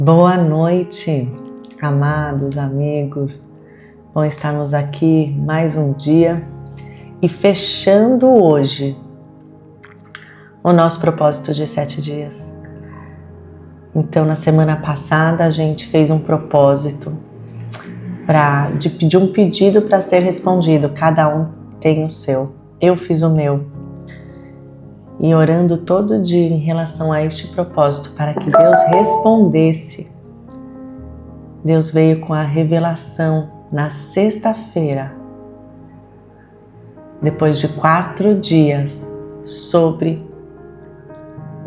Boa noite, amados amigos. Bom estarmos aqui mais um dia e fechando hoje o nosso propósito de 7 dias. Então, na semana passada, a gente fez um propósito de pedir um pedido para ser respondido. Cada um tem o seu. Eu fiz o meu. E orando todo dia em relação a este propósito para que Deus respondesse. Deus veio com a revelação na sexta-feira, depois de 4 dias, sobre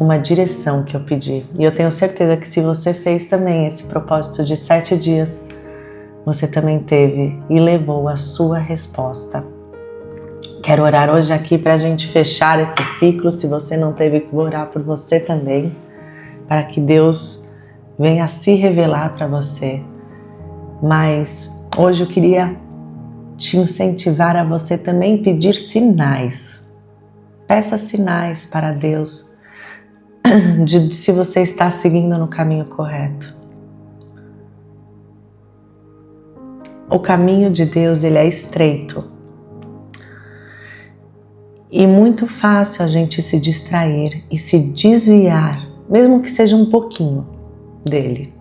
uma direção que eu pedi. E eu tenho certeza que se você fez também esse propósito de 7 dias, você também teve e levou a sua resposta. Quero orar hoje aqui para a gente fechar esse ciclo, se você não teve que orar por você também, para que Deus venha se revelar para você. Mas hoje eu queria te incentivar a você também pedir sinais. Peça sinais para Deus de se você está seguindo no caminho correto. O caminho de Deus, ele é estreito. E muito fácil a gente se distrair e se desviar, mesmo que seja um pouquinho dele.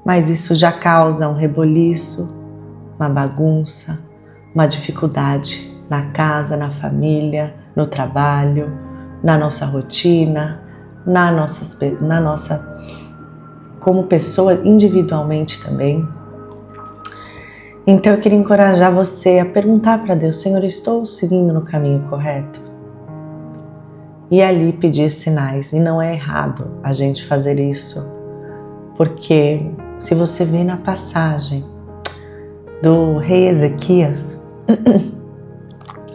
Mas isso já causa um reboliço, uma bagunça, uma dificuldade na casa, na família, no trabalho, na nossa rotina, na nossa como pessoa individualmente também. Então eu queria encorajar você a perguntar para Deus: Senhor, estou seguindo no caminho correto? E ali pedir sinais. E não é errado a gente fazer isso, porque se você vê na passagem do rei Ezequias,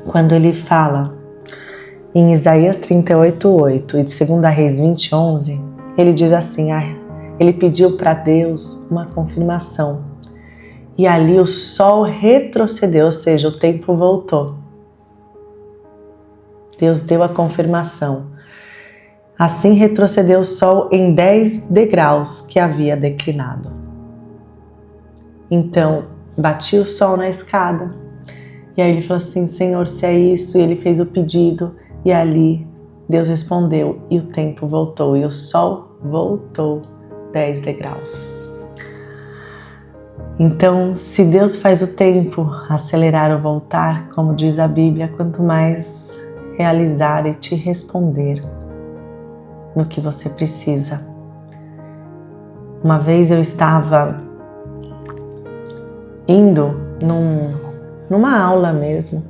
quando ele fala em Isaías 38:8 e de 2 Reis 20:11, ele diz assim, ele pediu para Deus uma confirmação. E ali o sol retrocedeu, ou seja, o tempo voltou. Deus deu a confirmação. Assim retrocedeu o sol em 10 degraus que havia declinado. Então, bati o sol na escada. E aí ele falou assim, Senhor, se é isso, e ele fez o pedido. E ali Deus respondeu e o tempo voltou. E o sol voltou 10 degraus. Então, se Deus faz o tempo acelerar ou voltar, como diz a Bíblia, quanto mais realizar e te responder no que você precisa. Uma vez eu estava indo numa aula mesmo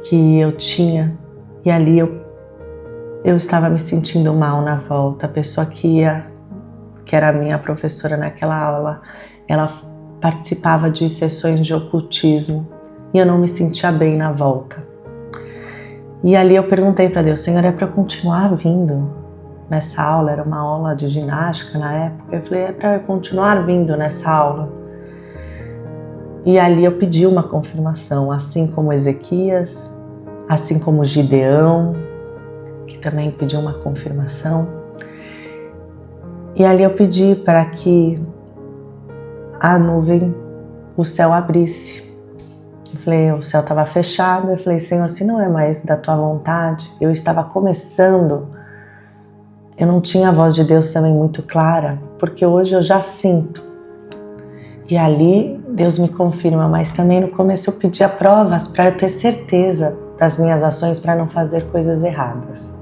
que eu tinha e ali eu estava me sentindo mal na volta. A pessoa que era a minha professora naquela aula, ela participava de sessões de ocultismo e eu não me sentia bem na volta. E ali eu perguntei para Deus, Senhor, é para eu continuar vindo nessa aula? Era uma aula de ginástica na época. Eu falei, é para eu continuar vindo nessa aula? E ali eu pedi uma confirmação, assim como Ezequias, assim como Gideão, que também pediu uma confirmação. E ali eu pedi para que a nuvem, o céu abrisse. Eu falei, o céu estava fechado. Eu falei, Senhor, se não é mais da tua vontade, eu estava começando, eu não tinha a voz de Deus também muito clara, porque hoje eu já sinto. E ali Deus me confirma, mas também no começo eu pedia provas para eu ter certeza das minhas ações, para não fazer coisas erradas.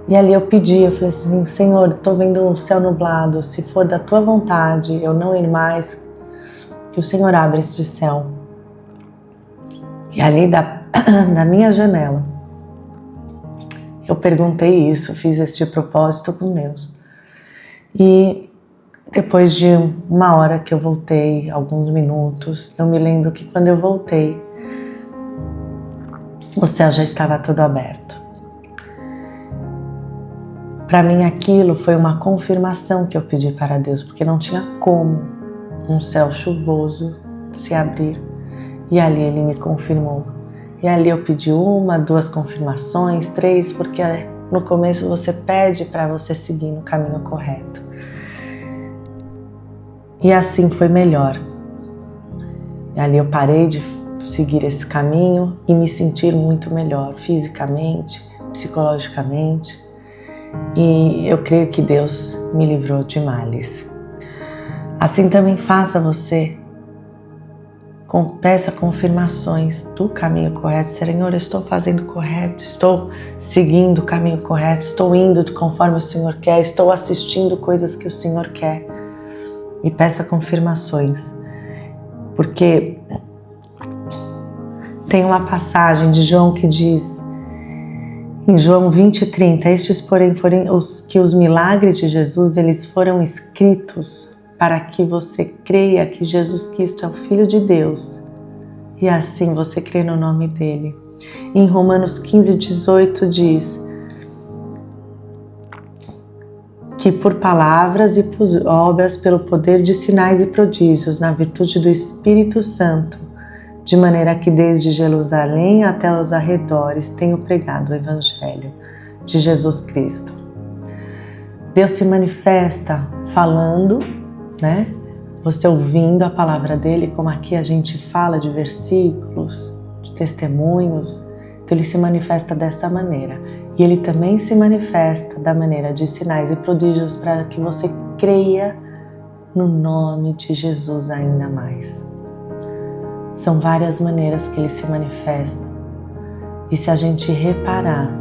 E ali eu pedi, eu falei assim, Senhor, estou vendo o céu nublado, se for da tua vontade, eu não ir mais, que o Senhor abra este céu. E ali da minha janela, eu perguntei isso, fiz este propósito com Deus. E depois de 1 hora que eu voltei, alguns minutos, eu me lembro que quando eu voltei, o céu já estava todo aberto. Para mim aquilo foi uma confirmação que eu pedi para Deus, porque não tinha como um céu chuvoso se abrir. E ali Ele me confirmou. E ali eu pedi 1, 2 confirmações, 3, porque no começo você pede para você seguir no caminho correto. E assim foi melhor. E ali eu parei de seguir esse caminho e me sentir muito melhor, fisicamente, psicologicamente. E eu creio que Deus me livrou de males. Assim também faça você. Peça confirmações do caminho correto. Senhor, eu estou fazendo correto, estou seguindo o caminho correto, estou indo conforme o Senhor quer, estou assistindo coisas que o Senhor quer. E peça confirmações. Porque tem uma passagem de João que diz, em João 20:30, estes porém foram os milagres de Jesus, eles foram escritos para que você creia que Jesus Cristo é o Filho de Deus e assim você crê no nome dele. Em Romanos 15:18 diz que por palavras e por obras, pelo poder de sinais e prodígios, na virtude do Espírito Santo, de maneira que desde Jerusalém até os arredores tenho pregado o Evangelho de Jesus Cristo. Deus se manifesta falando, né? Você ouvindo a palavra dele, como aqui a gente fala de versículos, de testemunhos, então ele se manifesta dessa maneira. E ele também se manifesta da maneira de sinais e prodígios para que você creia no nome de Jesus ainda mais. São várias maneiras que ele se manifesta. E se a gente reparar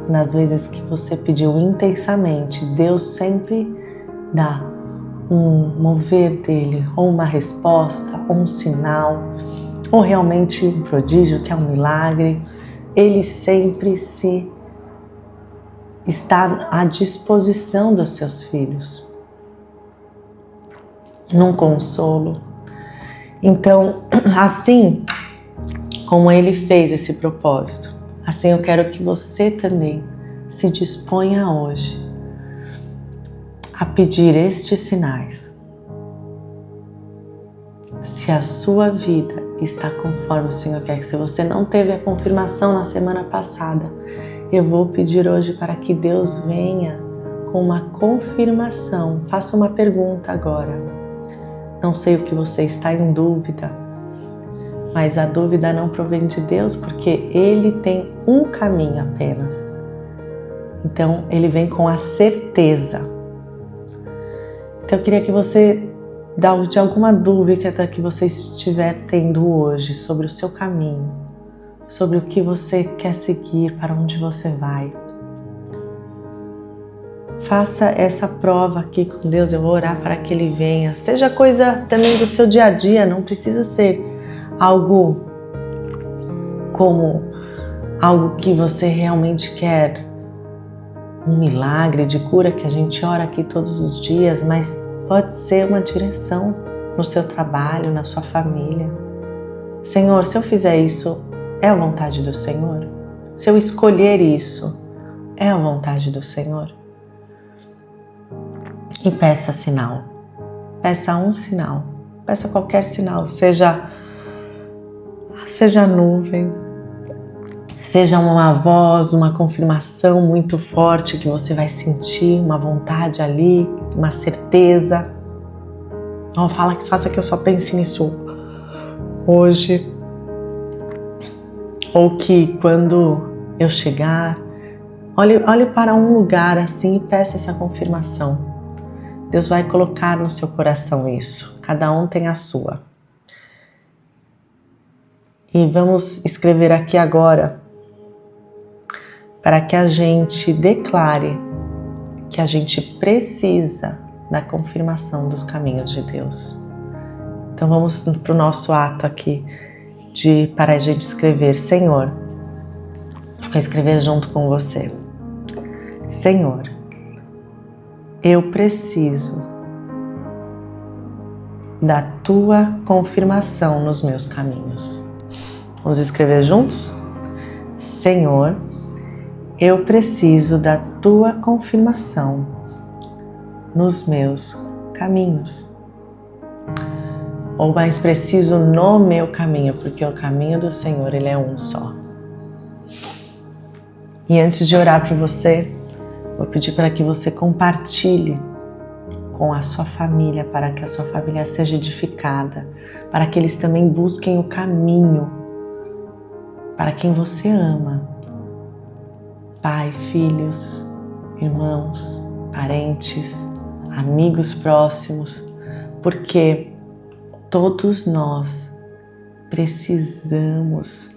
nas vezes que você pediu intensamente, Deus sempre dá um mover dele, ou uma resposta, ou um sinal, ou realmente um prodígio, que é um milagre. Ele sempre está à disposição dos seus filhos, num consolo. Então, assim como ele fez esse propósito, assim eu quero que você também se disponha hoje a pedir estes sinais. Se a sua vida está conforme o Senhor quer, que se você não teve a confirmação na semana passada, eu vou pedir hoje para que Deus venha com uma confirmação. Faça uma pergunta agora. Não sei o que você está em dúvida, mas a dúvida não provém de Deus, porque Ele tem um caminho apenas. Então, Ele vem com a certeza. Então, eu queria que você, de alguma dúvida que você estiver tendo hoje sobre o seu caminho, sobre o que você quer seguir, para onde você vai, faça essa prova aqui com Deus. Eu vou orar para que Ele venha. Seja coisa também do seu dia a dia, não precisa ser algo como algo que você realmente quer, um milagre de cura que a gente ora aqui todos os dias, mas pode ser uma direção no seu trabalho, na sua família. Senhor, se eu fizer isso, é a vontade do Senhor? Se eu escolher isso, é a vontade do Senhor? E peça sinal. Peça um sinal. Peça qualquer sinal, seja nuvem, seja uma voz, uma confirmação muito forte que você vai sentir, uma vontade ali, uma certeza. Faça que eu só pense nisso hoje. Ou que quando eu chegar, olhe para um lugar assim e peça essa confirmação. Deus vai colocar no seu coração isso. Cada um tem a sua. E vamos escrever aqui agora para que a gente declare que a gente precisa da confirmação dos caminhos de Deus. Então vamos para o nosso ato aqui para a gente escrever. Senhor, vou escrever junto com você. Senhor, eu preciso da Tua confirmação nos meus caminhos. Vamos escrever juntos? Senhor, eu preciso da Tua confirmação nos meus caminhos. Ou mais preciso, no meu caminho, porque o caminho do Senhor, Ele é um só. E antes de orar por você, vou pedir para que você compartilhe com a sua família, para que a sua família seja edificada, para que eles também busquem o caminho para quem você ama. Pai, filhos, irmãos, parentes, amigos próximos, porque todos nós precisamos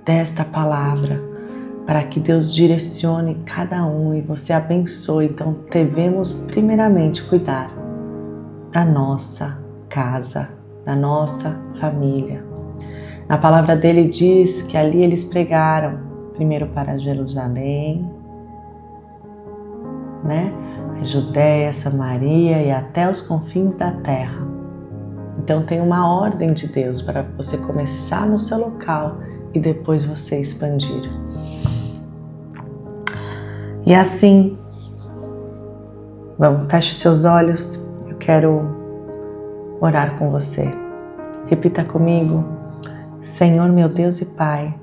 desta palavra para que Deus direcione cada um e você abençoe. Então devemos primeiramente cuidar da nossa casa, da nossa família. Na palavra dele diz que ali eles pregaram primeiro para Jerusalém, a Judéia, Samaria e até os confins da terra. Então tem uma ordem de Deus para você começar no seu local e depois você expandir. E assim, feche seus olhos, eu quero orar com você. Repita comigo: Senhor meu Deus e Pai,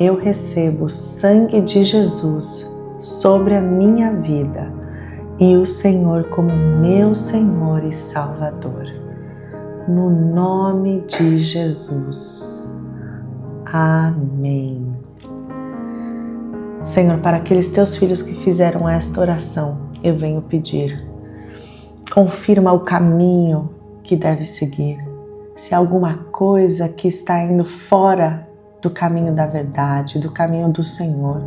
eu recebo o sangue de Jesus sobre a minha vida e o Senhor como meu Senhor e Salvador. No nome de Jesus. Amém. Senhor, para aqueles teus filhos que fizeram esta oração, eu venho pedir, confirma o caminho que deve seguir. Se há alguma coisa que está indo fora do caminho da verdade, do caminho do Senhor,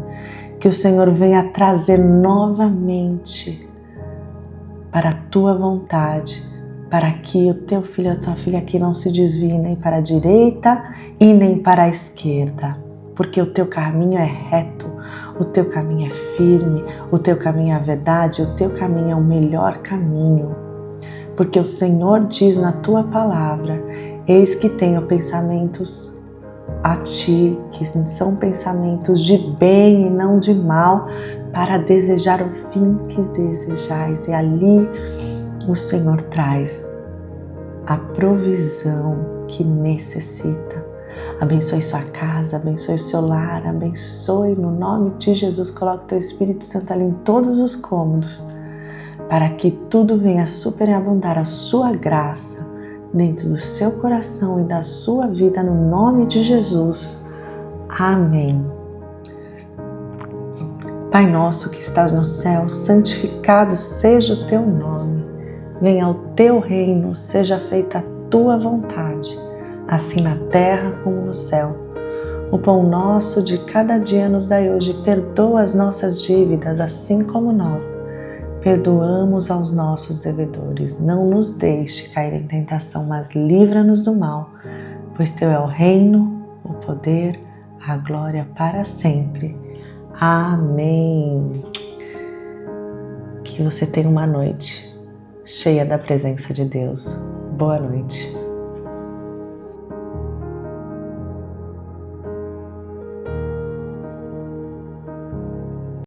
que o Senhor venha trazer novamente para a tua vontade, para que o teu filho e a tua filha aqui não se desviem nem para a direita e nem para a esquerda, porque o teu caminho é reto, o teu caminho é firme, o teu caminho é a verdade, o teu caminho é o melhor caminho, porque o Senhor diz na tua palavra: eis que tenho pensamentos a ti, que são pensamentos de bem e não de mal, para desejar o fim que desejais. E ali o Senhor traz a provisão que necessita. Abençoe sua casa, abençoe seu lar, abençoe no nome de Jesus. Coloque o teu Espírito Santo ali em todos os cômodos, para que tudo venha superabundar a sua graça dentro do seu coração e da sua vida, no nome de Jesus. Amém. Pai nosso que estás no céu, santificado seja o teu nome. Venha o teu reino, seja feita a tua vontade, assim na terra como no céu. O pão nosso de cada dia nos dai hoje. Perdoa as nossas dívidas, assim como nós perdoamos aos nossos devedores. Não nos deixe cair em tentação, mas livra-nos do mal, pois teu é o reino, o poder, a glória para sempre. Amém. Que você tenha uma noite cheia da presença de Deus. Boa noite.